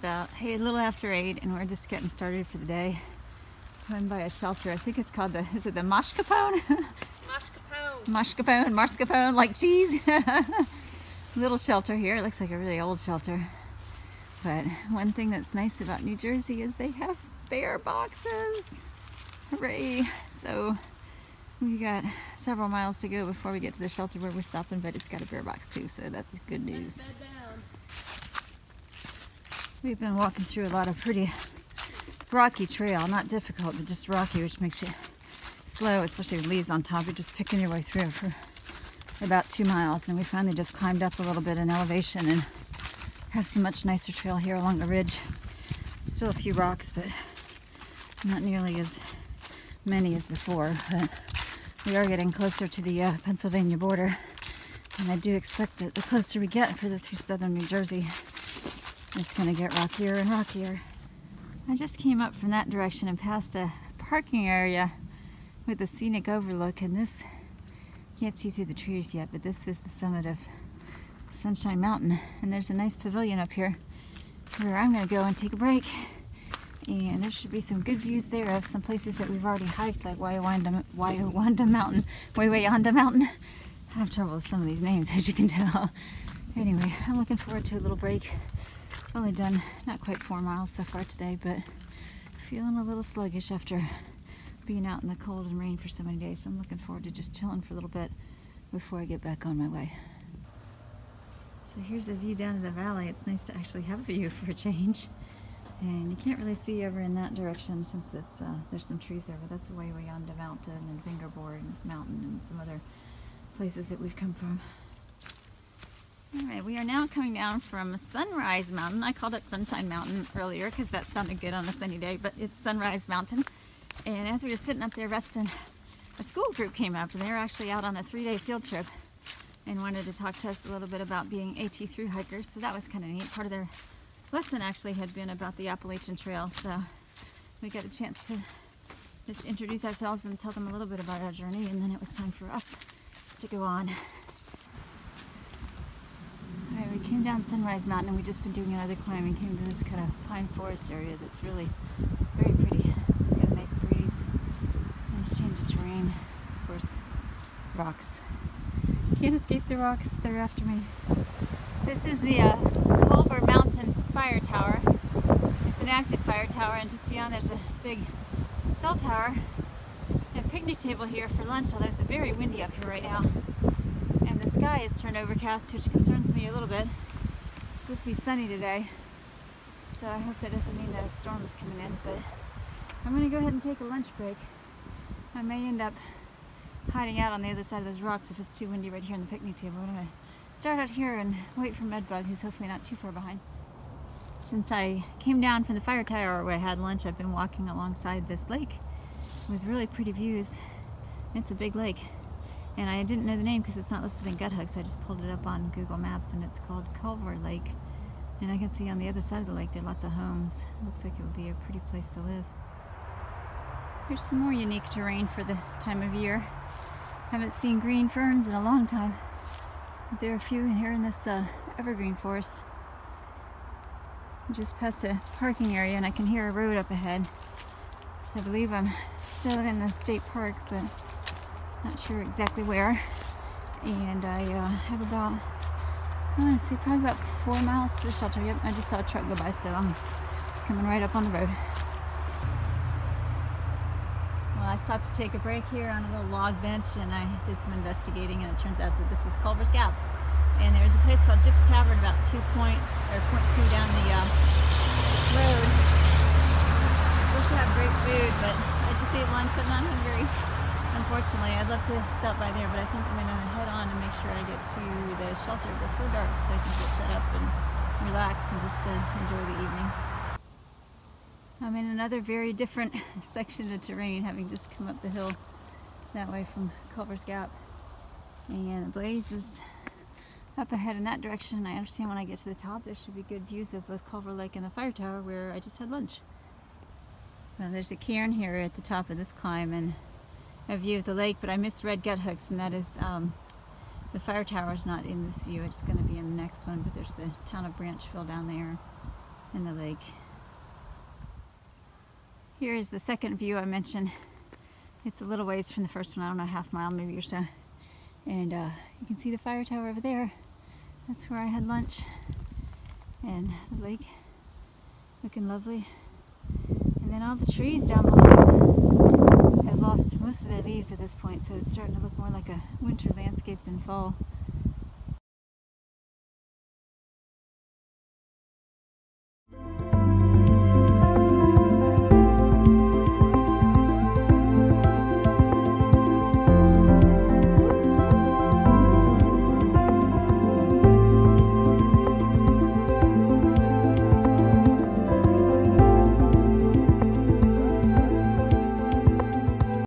about a little after 8 and we're just getting started for the day. Going by a shelter. I think it's called the, is it the mascarpone? Mascarpone, like cheese. Little shelter here. It looks like a really old shelter. But one thing that's nice about New Jersey is they have bear boxes. Hooray! So we got several miles to go before we get to the shelter where we're stopping, but it's got a bear box too, so that's good news. We've been walking through a lot of pretty rocky trail, not difficult, but just rocky, which makes you slow, especially with leaves on top. You're just picking your way through for about 2 miles, and we finally just climbed up a little bit in elevation and have some much nicer trail here along the ridge. Still a few rocks, but not nearly as many as before. But we are getting closer to the Pennsylvania border, and I do expect that the closer we get further through southern New Jersey, it's going to get rockier and rockier. I just came up from that direction and passed a parking area with a scenic overlook, and this, can't see through the trees yet, but this is the summit of Sunshine Mountain, and there's a nice pavilion up here where I'm going to go and take a break, and there should be some good views there of some places that we've already hiked, like Wayawanda Mountain. I have trouble with some of these names, as you can tell. Anyway, I'm looking forward to a little break. Only done not quite 4 miles so far today, but feeling a little sluggish after being out in the cold and rain for so many days. I'm looking forward to just chilling for a little bit before I get back on my way. So here's a view down to the valley. It's nice to actually have a view for a change. And you can't really see over in that direction since it's there's some trees there, but that's the Wayawanda Mountain and Fingerboard Mountain and some other places that we've come from. Alright, we are now coming down from Sunrise Mountain. I called it Sunshine Mountain earlier because that sounded good on a sunny day, but it's Sunrise Mountain. And as we were sitting up there resting, a school group came up, and they were actually out on a 3-day field trip and wanted to talk to us a little bit about being AT thru-hikers, so that was kind of neat. Part of their lesson actually had been about the Appalachian Trail, so we got a chance to just introduce ourselves and tell them a little bit about our journey, and then it was time for us to go on. Alright, we came down Sunrise Mountain and we've just been doing another climb and came to this kind of pine forest area that's really very pretty. It's got a nice breeze, nice change of terrain, of course, rocks. Can't escape the rocks, they're after me. This is the Culver Mountain Fire Tower. It's an active fire tower, and just beyond there's a big cell tower and a picnic table here for lunch, although it's very windy up here right now. And the sky is turned overcast, which concerns me a little bit. It's supposed to be sunny today, so I hope that doesn't mean that a storm is coming in, but I'm going to go ahead and take a lunch break. I may end up hiding out on the other side of those rocks if it's too windy right here on the picnic table. I'm going to start out here and wait for Medbug, who's hopefully not too far behind. Since I came down from the fire tower where I had lunch, I've been walking alongside this lake with really pretty views. It's a big lake. And I didn't know the name because it's not listed in GutHub, so I just pulled it up on Google Maps, and it's called Culver Lake. And I can see on the other side of the lake there are lots of homes. Looks like it would be a pretty place to live. Here's some more unique terrain for the time of year. Haven't seen green ferns in a long time. There are a few here in this evergreen forest. Just past a parking area, and I can hear a road up ahead. So I believe I'm still in the state park, but not sure exactly where. And I have about, I want to say probably about 4 miles to the shelter. Yep, I just saw a truck go by, so I'm coming right up on the road. Well, I stopped to take a break here on a little log bench, and I did some investigating, and it turns out that this is Culver's Gap. And there's a place called Jip's Tavern about 0.2 down the road. It's supposed to have great food, but I just ate lunch, so I'm not hungry. Unfortunately, I'd love to stop by there, but I think I'm going to head on and make sure I get to the shelter before dark so I can get set up and relax and just enjoy the evening. I'm in another very different section of terrain, having just come up the hill that way from Culver's Gap. And the blaze is up ahead in that direction, and I understand when I get to the top there should be good views of both Culver Lake and the fire tower where I just had lunch. Well, there's a cairn here at the top of this climb and a view of the lake, but I misread GutHooks, and that is the fire tower is not in this view. It's going to be in the next one, but there's the town of Branchville down there. in the lake. Here is the second view I mentioned. It's a little ways from the first one, I don't know, half mile maybe or so. And you can see the fire tower over there. That's where I had lunch. And the lake looking lovely. And then all the trees down below have lost most of their leaves at this point, so it's starting to look more like a winter landscape than fall.